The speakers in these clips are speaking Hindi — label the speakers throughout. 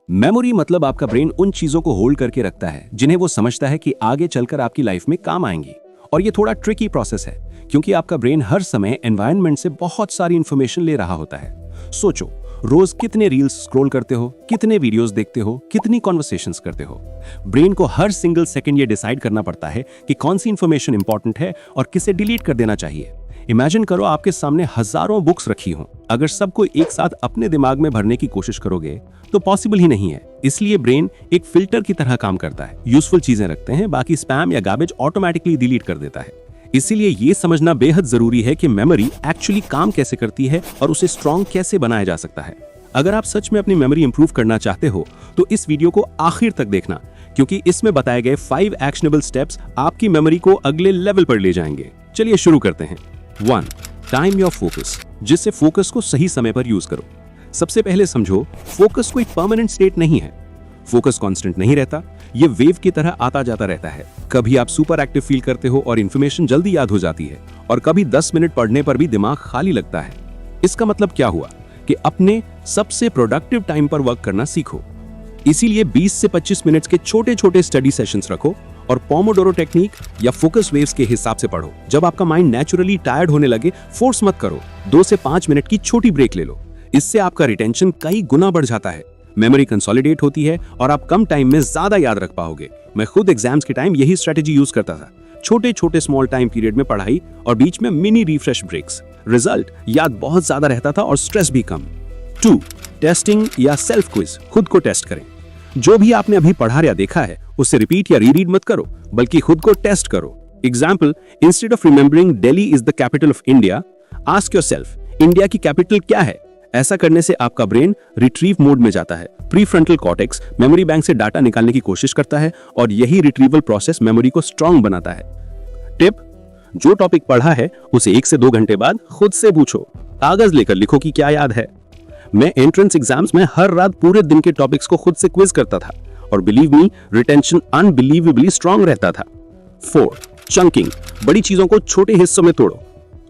Speaker 1: मेमोरी मतलब आपका ब्रेन उन चीजों को होल्ड करके रखता है जिन्हें वो समझता है कि आगे चलकर आपकी लाइफ में काम आएंगी। और ये थोड़ा ट्रिकी प्रोसेस है क्योंकि आपका ब्रेन हर समय एनवायरनमेंट से बहुत सारी इंफॉर्मेशन ले रहा होता है। सोचो, रोज कितने रील्स स्क्रॉल करते हो, कितने वीडियोस देखते हो, कितनी कॉन्वर्सेशंस करते हो। ब्रेन को हर सिंगल सेकंड ये डिसाइड करना पड़ता है कि कौन सी इंफॉर्मेशन इंपॉर्टेंट है और किसे डिलीट कर देना चाहिए। इमेजिन करो आपके सामने हजारों बुक्स रखी हों। अगर सबको एक साथ अपने दिमाग में भरने की कोशिश करोगे तो पॉसिबल ही नहीं है। इसलिए ब्रेन एक फिल्टर की तरह काम करता है। यूजफुल चीजें रखते हैं, बाकी स्पैम या गार्बेज ऑटोमेटिकली डिलीट कर देता है। इसीलिए ये समझना बेहद जरूरी है कि मेमोरी एक्चुअली काम कैसे करती है और उसे स्ट्रॉन्ग कैसे बनाया जा सकता है। अगर आप सच में अपनी मेमोरी इंप्रूव करना चाहते हो तो इस वीडियो को आखिर तक देखना, क्योंकि इसमें बताए गए 5 एक्शनेबल स्टेप्स आपकी मेमोरी को अगले लेवल पर ले जाएंगे। चलिए शुरू करते हैं। 1. टाइम योर फोकस, जिससे फोकस को सही समय पर यूज करो। सबसे पहले समझो, फोकस कोई परमानेंट स्टेट नहीं है। फोकस कांस्टेंट नहीं रहता, ये वेव की तरह आता जाता रहता है। कभी आप सुपर एक्टिव फील करते हो और इंफॉर्मेशन जल्दी याद हो जाती है, और कभी 10 मिनट पढ़ने पर भी दिमाग खाली लगता है। इसका मतलब क्या हुआ कि अपने सबसे प्रोडक्टिव टाइम पर वर्क करना सीखो। इसीलिए 20 से 25 मिनट्स के छोटे छोटे स्टडी सेशंस रखो और पोमोडोरो टेक्निक या फोकस वेव्स के हिसाब से पढ़ो। जब आपका माइंड नेचुरली टायर्ड होने लगे, फोर्स मत करो, 2 से 5 मिनट की छोटी ब्रेक ले लो। इससे आपका रिटेंशन कई गुना बढ़ जाता है, मेमोरी कंसोलिडेट होती है और आप कम टाइम में ज्यादा याद रख पाओगे। मैं खुद एग्जाम्स के टाइम यही स्ट्रेटेजी यूज करता था। छोटे छोटे स्मॉल टाइम पीरियड में पढ़ाई और बीच में मिनी रिफ्रेश ब्रेक्स। रिजल्ट, याद बहुत ज्यादा रहता था और स्ट्रेस भी कम। 2. टेस्टिंग या सेल्फ क्विज, खुद को टेस्ट करें। जो भी आपने अभी पढ़ा या देखा है उसे रिपीट या रीरीड मत करो, बल्कि खुद को टेस्ट करो। Example, instead of remembering Delhi is the capital of India, ask yourself, India की कैपिटल क्या है। ऐसा करने से आपका ब्रेन रिट्रीव मोड में जाता है। प्रीफ्रंटल कॉर्टेक्स मेमोरी बैंक से डाटा निकालने की कोशिश करता है और यही रिट्रीवल प्रोसेस मेमोरी को स्ट्रांग बनाता है। टिप, जो टॉपिक पढ़ा है उसे 1 से 2 घंटे बाद खुद से पूछो। कागज लेकर लिखो कि क्या याद है। मैं एंट्रेंस एग्जाम्स में हर रात पूरे दिन के टॉपिक्स को खुद से क्विज करता था और believe me, retention unbelievably strong रहता था। 4. चंकिंग, बड़ी चीजों को छोटे हिस्सों में तोड़ो।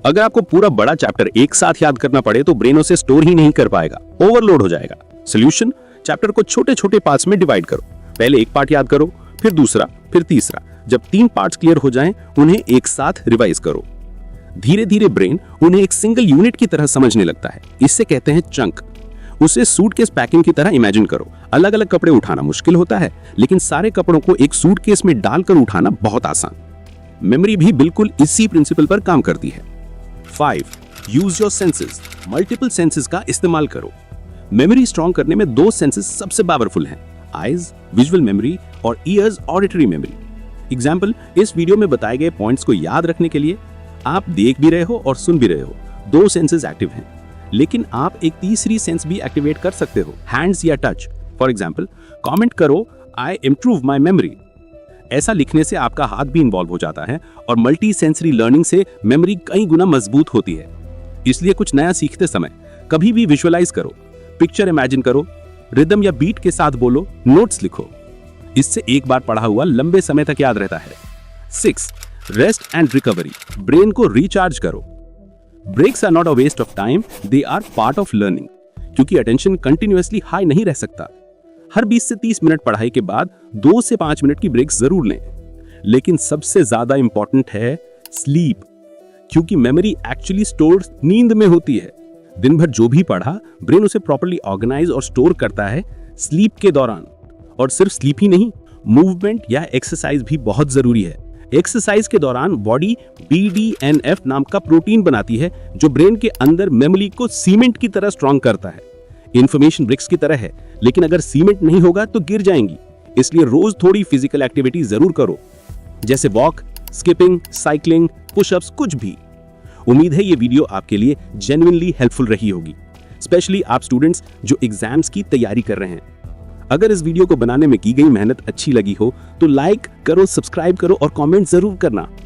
Speaker 1: अगर आपको पूरा बड़ा चैप्टर एक साथ याद करना पड़े तो ब्रेन उसे स्टोर ही नहीं कर पाएगा, ओवरलोड हो जाएगा। सॉल्यूशन, चैप्टर को छोटे छोटे पार्ट्स में डिवाइड करो। पहले एक पार्ट याद करो, फिर दूसरा, फिर तीसरा। जब 3 पार्ट्स क्लियर हो जाएं, उन्हें एक साथ रिवाइज करो। धीरे धीरे ब्रेन उन्हें एक सिंगल यूनिट की तरह समझने लगता है। इससे कहते हैं चंक। उसे सूटकेस पैकिंग की तरह इमेजिन करो। अलग अलग कपड़े उठाना मुश्किल होता है, लेकिन सारे कपड़ों को एक सूटकेस में डालकर उठाना बहुत आसान। मेमोरी भी बिल्कुल इसी प्रिंसिपल पर काम करती है। 5. Use your senses, multiple senses का इस्तेमाल करो। मेमोरी स्ट्रॉन्ग करने में 2 सेंसेस सबसे पावरफुल हैं, आईज विजुअल मेमोरी और ईयर्स ऑडिटरी मेमोरी। एग्जाम्पल, इस वीडियो में बताए गए पॉइंट्स को याद रखने के लिए आप देख भी रहे हो और सुन भी रहे हो। 2 सेंसेस एक्टिव हैं, लेकिन आप एक तीसरी सेंस भी एक्टिवेट कर सकते हो, हैंड्स या टच। फॉर एग्जाम्पल, कॉमेंट करो, आई इम्प्रूव माई मेमोरी। ऐसा लिखने से आपका हाथ भी इन्वॉल्व हो जाता है और मल्टी सेंसरी लर्निंग से मेमोरी कई गुना मजबूत होती है। इसलिए कुछ नया सीखते समय कभी भी विजुअलाइज करो, पिक्चर इमेजिन करो, रिदम या बीट के साथ बोलो, नोट्स लिखो। इससे एक बार पढ़ा हुआ लंबे समय तक याद रहता है। 6. रेस्ट एंड रिकवरी, ब्रेन को रिचार्ज करो। Breaks are not a waste of time, they are part of learning. क्योंकि अटेंशन कंटिन्यूअसली हाई नहीं रह सकता। हर 20 से 30 मिनट पढ़ाई के बाद 2 से 5 मिनट की ब्रेक जरूर लें। लेकिन सबसे ज्यादा इंपॉर्टेंट है स्लीप, क्योंकि मेमोरी एक्चुअली स्टोर नींद में होती है। दिन भर जो भी पढ़ा, ब्रेन उसे प्रॉपर्ली ऑर्गेनाइज और स्टोर करता है स्लीप के दौरान। और सिर्फ स्लीप ही नहीं, मूवमेंट या एक्सरसाइज भी बहुत जरूरी है। एक्सरसाइज के दौरान बॉडी BDNF नाम का प्रोटीन बनाती है जो ब्रेन के अंदर मेमोरी को सीमेंट की तरह स्ट्रॉन्ग करता है। इंफॉर्मेशन ब्रिक्स की तरह है, लेकिन अगर सीमेंट नहीं होगा तो गिर जाएंगी। इसलिए रोज थोड़ी फिजिकल एक्टिविटी जरूर करो, जैसे वॉक, स्किपिंग, साइकिलिंग, पुशअप्स, कुछ भी। उम्मीद है ये वीडियो आपके लिए जेन्युइनली हेल्पफुल रही होगी, स्पेशली आप स्टूडेंट्स जो एग्जाम्स की तैयारी कर रहे हैं। अगर इस वीडियो को बनाने में की गई मेहनत अच्छी लगी हो तो लाइक करो, सब्सक्राइब करो और कमेंट जरूर करना।